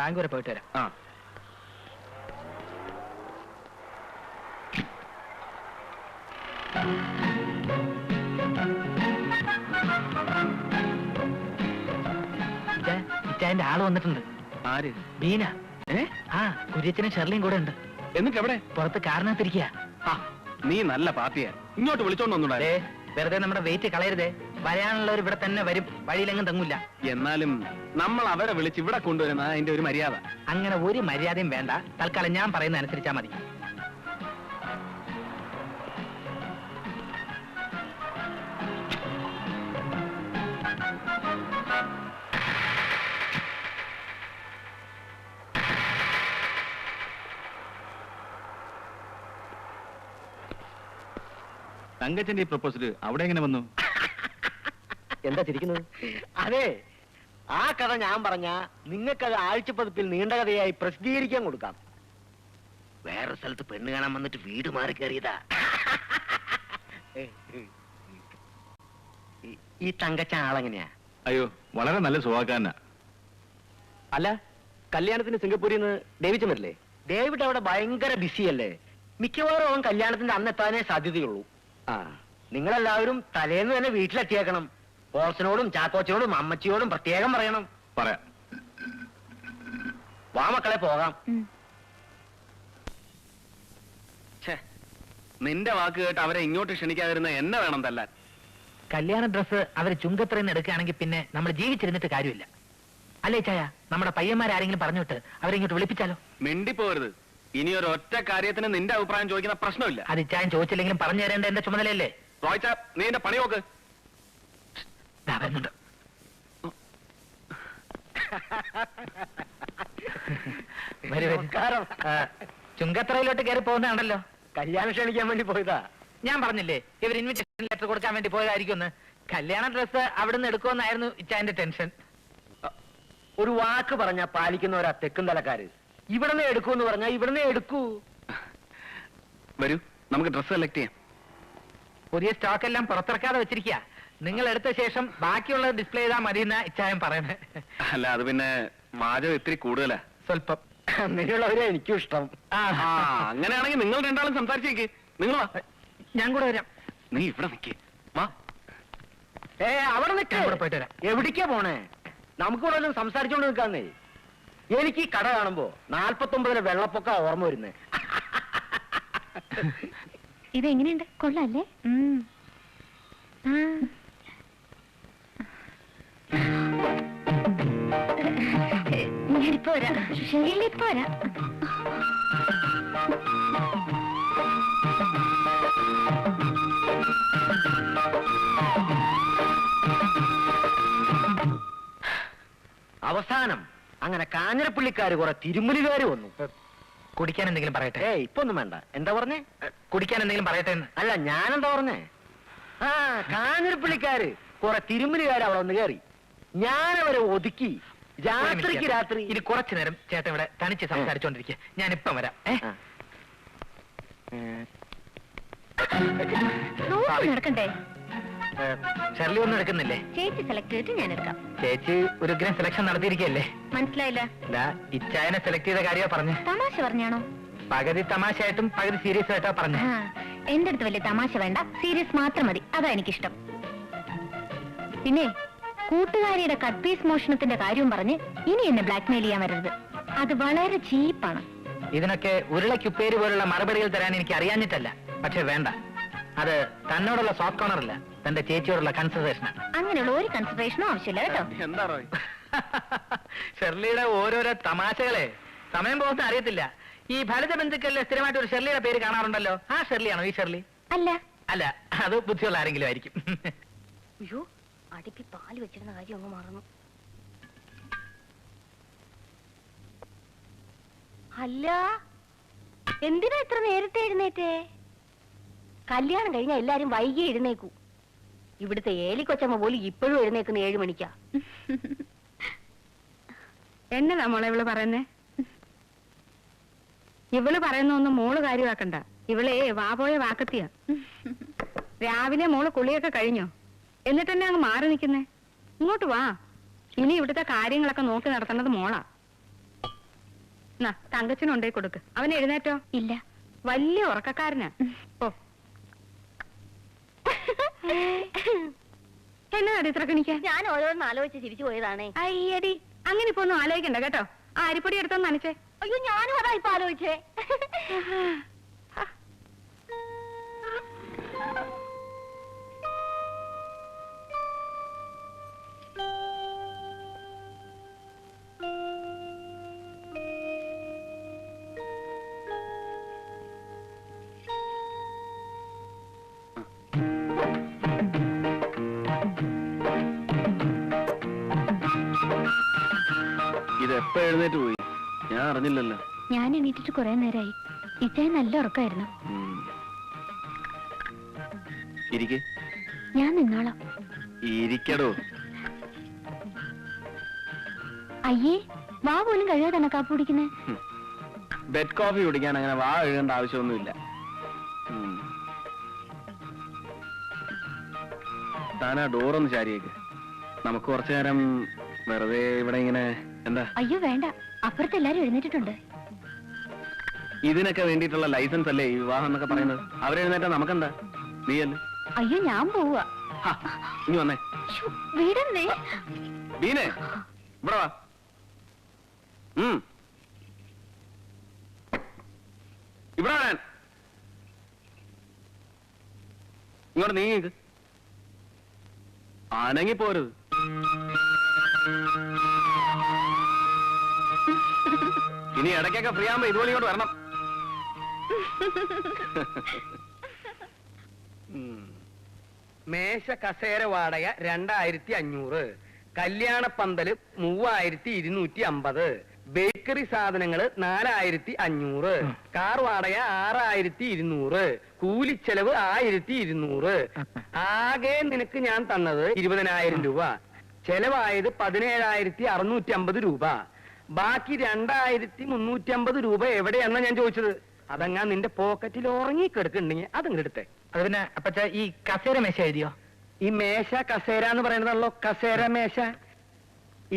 Bank വരെ പോയിട്ട് വരാം. ആ ഇച്ചായന്റെ ആള് വന്നിട്ടുണ്ട്. ആര്? ബീന. ആ കുര്യച്ചനും ഷെർലിയും കൂടെ ഉണ്ട്. എന്നിട്ട് എവിടെ? പുറത്ത് കാറിനകത്തിരിക്കുക. നീ നല്ല പാർട്ടിയാ, ഇങ്ങോട്ട് വിളിച്ചോണ്ട് വന്നൂടാ. വെറുതെ നമ്മുടെ വെയിറ്റ് കളയരുതേ. വരാനുള്ളവർ ഇവിടെ തന്നെ വരും, വഴിയിലെങ്ങും തങ്ങൂല. എന്നാലും നമ്മൾ അവരെ വിളിച്ച് ഇവിടെ കൊണ്ടുവരുന്ന അതിന്റെ ഒരു മര്യാദ. അങ്ങനെ ഒരു മര്യാദയും വേണ്ട. തൽക്കാലം ഞാൻ പറയുന്ന അനുസരിച്ചാ മതി. തങ്കച്ചന്റെ ഈ പ്രപ്പോസൽ അവിടെ എങ്ങനെ വന്നു? എന്താ ചിരിക്കുന്നത്? അതെ, ആ കഥ ഞാൻ പറഞ്ഞ നിങ്ങൾക്കത് ആഴ്ചപ്പതിപ്പിൽ നീണ്ട കഥയായി പ്രസിദ്ധീകരിക്കാൻ കൊടുക്കാം. വേറെ സ്ഥലത്ത് പെണ്ണ് കാണാൻ വന്നിട്ട് വീട് മാറി കയറിയതാ. ഈ തങ്കച്ച ആളെങ്ങനെയാ? അയ്യോ, വളരെ നല്ല സ്വഭാവക്കാരനാ. അല്ല, കല്യാണത്തിന് സിംഗപ്പൂരിൽ നിന്ന് ഡേവിഡ് വരില്ലേ? ഡേവിഡ് അവിടെ ഭയങ്കര ബിസിയല്ലേ. മിക്കവാറും അവൻ കല്യാണത്തിന്റെ അന്ന് എത്താനേ സാധ്യതയുള്ളൂ. ആ, നിങ്ങളെല്ലാവരും തലേന്ന് തന്നെ വീട്ടിലെത്തിയേക്കണം. പോൾസിനോടും ചാക്കോച്ചനോടും അമ്മച്ചിയോടും പ്രത്യേകം പറയണം. പറയാം. വാ മക്കളെ, പോകാം. നിന്റെ വാക്ക് കേട്ട് അവരെ ഇങ്ങോട്ട് ക്ഷണിക്കാതിരുന്ന എന്നെ വേണം തല്ലാൻ. കല്യാണ ഡ്രസ്സ് അവര് ചുങ്കത്രന്ന് എടുക്കുകയാണെങ്കിൽ പിന്നെ നമ്മൾ ജീവിച്ചിരുന്നിട്ട് കാര്യമില്ല. അല്ലേ ചായ? നമ്മുടെ പയ്യന്മാരാരെങ്കിലും പറഞ്ഞിട്ട് അവരെ ഇങ്ങോട്ട് വിളിപ്പിച്ചാലോ? മിണ്ടിപ്പോരുത്. ഇനി ഒരു ഒറ്റ കാര്യത്തിന് നിന്റെ അഭിപ്രായം ചോദിക്കുന്ന പ്രശ്നമില്ല. അത് ഇച്ചായൻ ചോദിച്ചില്ലെങ്കിലും പറഞ്ഞു തരേണ്ട എന്റെ ചുമതലയല്ലേ? റോയ്ച്ച, നീ എന്റെ പണി നോക്ക്. വരുന്നുണ്ട്. ചുങ്കത്രയിലോട്ട് കയറി പോകുന്നതാണല്ലോ. കല്യാണം ക്ഷണിക്കാൻ വേണ്ടി പോയതാ. ഞാൻ പറഞ്ഞില്ലേ ഇവർ ഇൻവിറ്റേഷൻ ലെറ്റർ കൊടുക്കാൻ വേണ്ടി പോയതായിരിക്കും. കല്യാണ ഡ്രസ്സ് അവിടുന്ന് എടുക്കുമെന്നായിരുന്നു ഇച്ചായന്റെ ടെൻഷൻ. ഒരു വാക്ക് പറഞ്ഞാ പാലിക്കുന്നവരാ തെക്കും തലക്കാര്. ഇവിടുന്ന് എടുക്കൂന്ന് പറഞ്ഞാ ഇവിടുന്ന് എടുക്കൂ. വരൂ, നമുക്ക് ഡ്രസ്സ് സെലക്ട് ചെയ്യാം. പുതിയ സ്റ്റോക്ക് എല്ലാം പുറത്തിറക്കാതെ വെച്ചിരിക്കുക. നിങ്ങൾ എടുത്ത ശേഷം ബാക്കിയുള്ളത് ഡിസ്പ്ലേ ചെയ്താൽ മതി എന്നാ ഇച്ചായൻ പറയണേ. അല്ല, അത് പിന്നെ വാചകം ഇത്തിരി കൂടുതലാ. സ്വല്പം. അങ്ങനെയുള്ളവരെ എനിക്കും ഇഷ്ടം. അങ്ങനെയാണെങ്കിൽ നിങ്ങൾ രണ്ടാളും സംസാരിച്ചേക്ക്. നിങ്ങൾ ഞാൻ കൂടെ വരാം. നീ ഇവിടെ നിൽക്കേ. വാ. അവിടെ നിൽക്ക്. ഇവിടെ പോയിട്ട് വരാം. എവിടേക്കാ പോണേ? നമുക്ക് ഇവിടെ ഒന്നും സംസാരിച്ചോണ്ട് നിൽക്കാന്നേ. എനിക്ക് ഈ കട കാണുമ്പോ 49 വെള്ളപ്പൊക്ക ഓർമ്മ വരുന്നേ. ഇതെങ്ങനെയുണ്ട്? കൊള്ളാല്ലേ? ഞാനിപ്പോ വരാം. ശരിയല്ലേ? ഇപ്പൊ വരാം. അവസാനം അങ്ങനെ കാഞ്ഞിരപ്പള്ളിക്കാര് കുറെ തിരുമുലുകാര് വന്നു. കുടിക്കാൻ എന്തെങ്കിലും പറയട്ടെ? ഇപ്പൊ ഒന്നും വേണ്ട. എന്താ പറഞ്ഞേ? കുടിക്കാൻ എന്തെങ്കിലും പറയട്ടെ എന്ന്. അല്ല, ഞാനെന്താ പറഞ്ഞേ? കാഞ്ഞിരപ്പള്ളിക്കാര് കുറെ തിരുമുലുകാര് അവിടെ വന്ന് കയറി. ഞാനവരെ ഒതുക്കി. രാത്രിക്ക് രാത്രി. ഇനി കുറച്ചു നേരം ചേട്ടൻ ഇവിടെ തനിച്ച് സംസാരിച്ചോണ്ടിരിക്കുക. ഞാൻ ഇപ്പം വരാം. നടക്കണ്ടേ? ഷെർലി ഒന്നും എടുക്കുന്നില്ലേ? ചേച്ചി സെലക്ട് ചെയ്തിട്ട് ഞാൻ എടുക്കാം. ചേച്ചി ഒരു ഗ്രാം സെലക്ഷൻ നടത്തിയിരിക്കല്ലേ? മനസ്സിലായില്ല. ഇച്ചായനെ സെലക്ട് ചെയ്ത കാര്യമാ പറഞ്ഞേ. തമാശ പറഞ്ഞാണോ? പകുതി തമാശയായിട്ടും പകുതി സീരിയസ് ആയിട്ടാ പറഞ്ഞേ. എന്റെ അടുത്ത് വലിയ തമാശ വേണ്ട, സീരിയസ് മാത്രം മതി. അതാ എനിക്കിഷ്ടം. പിന്നെ കൂട്ടുകാരിയുടെ കട്ട് പീസ് മോഷണത്തിന്റെ കാര്യവും പറഞ്ഞ് ഇനി എന്നെ ബ്ലാക്ക്മെയിൽ ചെയ്യാൻ വരരുത്. അത് വളരെ ചീപ്പാണ്. ഇതിനൊക്കെ ഉരുളക്കുപ്പേര് പോലുള്ള മറുപടികൾ തരാൻ എനിക്ക് അറിയാഞ്ഞിട്ടല്ല. പക്ഷെ വേണ്ട, അത് തന്നോടുള്ള സോഫ്റ്റ് കോർണർ അല്ല, തന്റെ ചേച്ചിയോടുള്ള കൺസിഡറേഷനാണ്. അങ്ങനെയുള്ള ഒരു കൺസിഡറേഷനും ആവശ്യമില്ല കേട്ടോ. എന്താ റോയ്? ഷെർലിയുടെ ഓരോരോ തമാശകളെ സമയം പോകുന്ന അറിയത്തില്ല. ഈ ഫലിത ബന്ധുക്കളിൽ സ്ഥിരമായിട്ട് ഒരു ഷെർലിയുടെ പേര് കാണാറുണ്ടല്ലോ. ആ ഷെർലിയാണോ ഈ ഷെർലി? അല്ല അല്ല, അത് ബുദ്ധിയുള്ള ആരെങ്കിലും ആയിരിക്കും. അയ്യോ, അടുപ്പി പാല് വെച്ചിരുന്ന കാര്യം അങ്ങ് മറന്നു. അല്ല, എന്തിനാ ഇത്ര നേരത്തെ എഴുന്നേറ്റേ? കല്യാണം കഴിഞ്ഞാൽ എല്ലാരും വൈകി എഴുന്നേക്കൂ. ഇവിടുത്തെ ഏലിക്കൊച്ചമ്മ പോലും ഇപ്പോഴും എഴുന്നേക്കുന്ന 7 മണിക്കാ. എന്നതാ മോളെ ഇവള് പറയുന്നേ? ഇവള് പറയുന്ന ഒന്നും മോള് കാര്യമാക്കണ്ട. ഇവളെ വാപോയ വാക്കത്തിയാ. രാവിലെ മോള് കുളിയൊക്കെ കഴിഞ്ഞോ? എന്നിട്ട് തന്നെ അങ്ങ് മാറി നിൽക്കുന്നേ. ഇങ്ങോട്ട് വാ. ഇനി ഇവിടുത്തെ കാര്യങ്ങളൊക്കെ നോക്കി നടത്തേണ്ടത് മോളാ. എന്നാ തങ്കച്ചനും ഉണ്ടേ കൊടുക്ക്. അവൻ എഴുന്നേറ്റോ? ഇല്ല. വലിയ ഉറക്കക്കാരനാ. ഓ എന്നതാ ഇത്ര കണിക്കാൻ? ഞാൻ ഓരോന്ന് ആലോചിച്ച് ചിരിച്ചു പോയതാണേ. അയ്യടി, അങ്ങനെ ഇപ്പൊ ഒന്നും ആലോചിക്കണ്ട കേട്ടോ. ആ അരിപ്പൊടി എടുത്തൊന്ന് നനച്ചേ. അയ്യോ, ഞാനും അതാ ഇപ്പൊ ആലോചിച്ചേ. ഇത് എപ്പോ എഴുന്നേറ്റ് പോയി? ഞാൻ അറിഞ്ഞില്ലല്ലോ. ഞാൻ എണീറ്റിട്ട് കുറെ നേരമായി. ഇച്ചായ നല്ല ഉറക്കമായിരുന്നു. ഇരിക്കെ. ഞാൻ നിന്നോളാം. ഇരിക്കടോ. അയ്യേ, വാ പോലും കഴിയാതെ കാപ്പി കുടിക്കുന്നേ. ബെഡ് കോഫി കുടിക്കാൻ അങ്ങനെ വാ എഴുതേണ്ട ആവശ്യമൊന്നുമില്ല. താനാ ഡോറൊന്ന് ചാരിയേക്ക്. നമുക്ക് കുറച്ചു നേരം വെറുതെ ഇവിടെ ഇങ്ങനെ. എന്താ? അയ്യോ വേണ്ട, അപ്പുറത്ത് എല്ലാരും എഴുന്നേറ്റിട്ടുണ്ട്. ഇതിനൊക്കെ വേണ്ടിയിട്ടുള്ള ലൈസൻസ് അല്ലേ ഈ വിവാഹം എന്നൊക്കെ പറയുന്നത്? അവരെഴുന്നേറ്റാ നമുക്കെന്താ? നീയല്ലേ? അയ്യോ, ഞാൻ പോവാ. ഇനി വന്നേ. വീടന്നേ. ബീനെ, ഇവിടെ വാ. ഇവിടെ വരാൻ. ഇങ്ങോട്ട് നീങ്ങിക്ക്. അനങ്ങി പോരുത്. ഇനി ഇടയ്ക്കൊക്കെ ഫ്രീ ആകുമ്പോ ഇതുപോലെ ഇങ്ങോട്ട് വരണം. മേശ കസേര വാടക 2500, കല്യാണ പന്തല് 3250, ബേക്കറി സാധനങ്ങള് 4500, കാർ വാടക 6200, കൂലിച്ചെലവ് 1200. ആകെ നിനക്ക് ഞാൻ തന്നത് 20,000 രൂപ. ചെലവായത് 17,650 രൂപ. ബാക്കി 2,350 രൂപ എവിടെയാണെന്നാ ഞാൻ ചോദിച്ചത്. അതങ്ങാ നിന്റെ പോക്കറ്റിൽ ഉറങ്ങിക്കെടുക്കുന്നുണ്ടെങ്കിൽ അതങ്ങ് എടുത്തേ. അത് പിന്നെ അപ്പച്ച ഈ കസേര മേശ എഴുതിയോ? ഈ മേശ കസേര എന്ന് പറയുന്നതാണല്ലോ കസേര മേശ.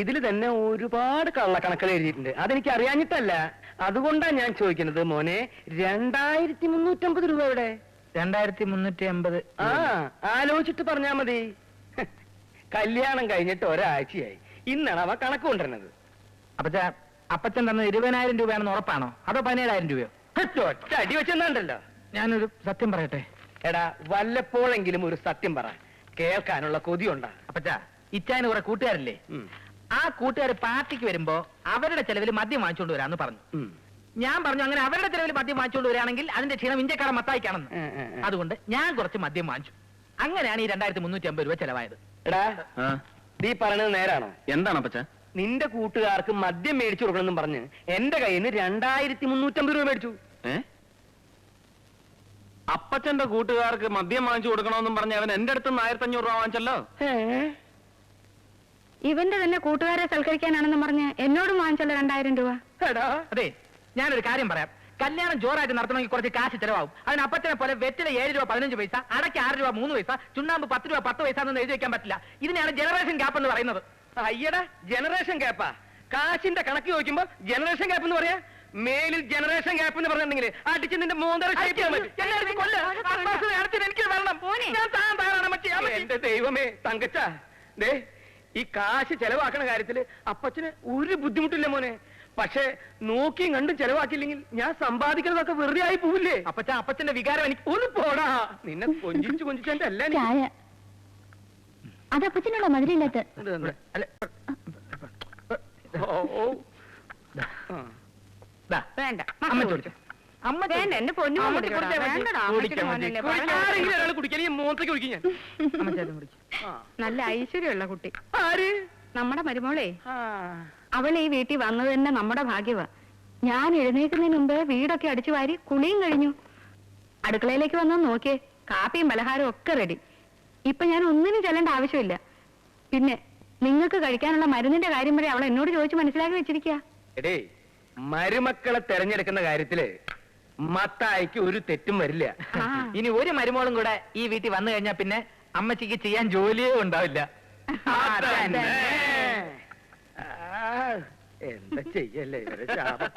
ഇതിൽ തന്നെ ഒരുപാട് കള്ളക്കണക്കുകൾ എഴുതിയിട്ടുണ്ട്. അതെനിക്ക് അറിയാഞ്ഞിട്ടല്ല, അതുകൊണ്ടാ ഞാൻ ചോദിക്കുന്നത്. മോനെ, 2,350 രൂപ എവിടെ? 2,350. ആ, ആലോചിച്ചിട്ട് പറഞ്ഞാ മതി. കല്യാണം കഴിഞ്ഞിട്ട് ഒരാഴ്ചയായി. ഇന്നാണ് അവ കണക്ക് കൊണ്ടുവരുന്നത്. അപ്പച്ച, അപ്പച്ചൻ തന്നത് 20,000 രൂപയാണെന്ന് ഉറപ്പാണോ അതോ 17,000 രൂപയോ? ഒറ്റ അടി വെച്ചെന്നാണ്ടല്ലോ. ഞാനൊരു സത്യം പറയട്ടെ. എടാ, വല്ലപ്പോഴെങ്കിലും ഒരു സത്യം പറ, കേൾക്കാനുള്ള കൊതിയുണ്ടാ. അപ്പച്ച, ഇച്ചായന് കുറെ കൂട്ടുകാരില്ലേ? ആ കൂട്ടുകാർ പാർട്ടിക്ക് വരുമ്പോ അവരുടെ ചെലവിൽ മദ്യം വാങ്ങിച്ചോണ്ട് വരാന്ന് പറഞ്ഞു. ഞാൻ പറഞ്ഞു, അങ്ങനെ അവരുടെ ചെലവിൽ മദ്യം വാങ്ങിച്ചോണ്ട് വരികയാണെങ്കിൽ അതിന്റെ ക്ഷീണം ഇന്ത്യക്കാരൻ മത്തായിക്കാണെന്ന്. അതുകൊണ്ട് ഞാൻ കുറച്ച് മദ്യം വാങ്ങിച്ചു. അങ്ങനെയാണ് ഈ 2,350 രൂപ ചെലവായത്. എടാ, നീ പറഞ്ഞത് നേരാണോ? എന്താണ് അപ്പച്ച? നിന്റെ കൂട്ടുകാർക്ക് മദ്യം മേടിച്ചു കൊടുക്കണമെന്നും പറഞ്ഞ് എന്റെ കയ്യിൽ നിന്ന് 2,350 രൂപ മേടിച്ചു. അപ്പച്ചന്റെ കൂട്ടുകാർക്ക് മദ്യം വാങ്ങിച്ചു കൊടുക്കണമെന്നും പറഞ്ഞ് അവൻ എന്റെ അടുത്ത് 1,500 രൂപ വാങ്ങിച്ചല്ലോ. ഇവന്റെ തന്നെ കൂട്ടുകാരെ സൽക്കരിക്കാനാണെന്ന് പറഞ്ഞ് എന്നോടും വാങ്ങിച്ചല്ലോ 2,000 രൂപ. അതെ, ഞാനൊരു കാര്യം പറയാം. കല്യാണം ജോറായിട്ട് നടത്തണമെങ്കിൽ കുറച്ച് കാശ് ചെലവാകും. അതിന് അപ്പച്ചനെ പോലെ വെറ്റില 7 രൂപ 15 പൈസ, അടയ്ക്ക് 6 രൂപ 3 പൈസ, ചുണ്ണാമ്പ് 10 രൂപ 10 പൈസ എന്നൊന്നും എഴുതി വെക്കാൻ പറ്റില്ല. ഇതിനാണ് ജനറേഷൻ ഗ്യാപ്പ് എന്ന് പറയുന്നത്. അയ്യടാ, ജനറേഷൻ ഗ്യാപ്പാ? കാശിന്റെ കണക്ക് ചോദിക്കുമ്പോ ജനറേഷൻ ഗ്യാപ്പ് എന്ന് പറയാ? മേലിൽ ജനറേഷൻ ഗ്യാപ്പ് എന്ന് പറഞ്ഞിട്ടുണ്ടെങ്കിൽ അടിച്ച് നിന്റെ മോന്തര എന്റെ ദൈവമേ, തങ്കച്ച, ദേ ഈ കാശ് ചെലവാക്കണ കാര്യത്തില് അപ്പച്ചന് ഒരു ബുദ്ധിമുട്ടില്ല മോനെ. പക്ഷെ നോക്കിയും കണ്ടും ചെലവാക്കില്ലെങ്കിൽ ഞാൻ സമ്പാദിക്കുന്നതൊക്കെ വെറുതെ ആയി പോവില്ലേ? അപ്പച്ചന്റെ വികാരം എനിക്ക് ഒന്ന് പോടാ. നിന്നെ കൊഞ്ചിച്ചെന്റെ അല്ല. അത് അപ്പച്ചനുള്ള മധുരമില്ലാത്ത. വേണ്ട, അമ്മ ചോദിച്ചു. അമ്മ വേണ്ട, എന്റെ പൊന്നു മോത്തേക്ക് കുടിക്കും ഞാൻ. നല്ല ഐശ്വര്യമുള്ള കുട്ടി. ആര്? നമ്മുടെ മരുമോളെ. അവൾ ഈ വീട്ടിൽ വന്നത് തന്നെ നമ്മുടെ ഭാഗ്യവാ. ഞാൻ എഴുന്നേൽക്കുന്നതിന് മുമ്പ് വീടൊക്കെ അടിച്ചു വാരി കുളിയും കഴിഞ്ഞു. അടുക്കളയിലേക്ക് വന്ന് നോക്കിയേ, കാപ്പിയും പലഹാരവും ഒക്കെ റെഡി. ഇപ്പൊ ഞാൻ ഒന്നിനും ചെല്ലേണ്ട ആവശ്യമില്ല. പിന്നെ നിങ്ങൾക്ക് കഴിക്കാനുള്ള മരുന്നിന്റെ കാര്യം വരെ അവൾ എന്നോട് ചോദിച്ചു മനസ്സിലാക്കി വെച്ചിരിക്കുക. എടേ, മരുമക്കളെ തെരഞ്ഞെടുക്കുന്ന കാര്യത്തില് മത്തായിക്ക് ഒരു തെറ്റും വരില്ല. ഇനി ഒരു മരുമോളും കൂടെ ഈ വീട്ടിൽ വന്നു കഴിഞ്ഞാൽ പിന്നെ അമ്മച്ചിക്ക് ചെയ്യാൻ ജോലിയേ ഉണ്ടാവില്ല. എന്താ ചെയ്യല്ലേ ഇവരെ ശാപം.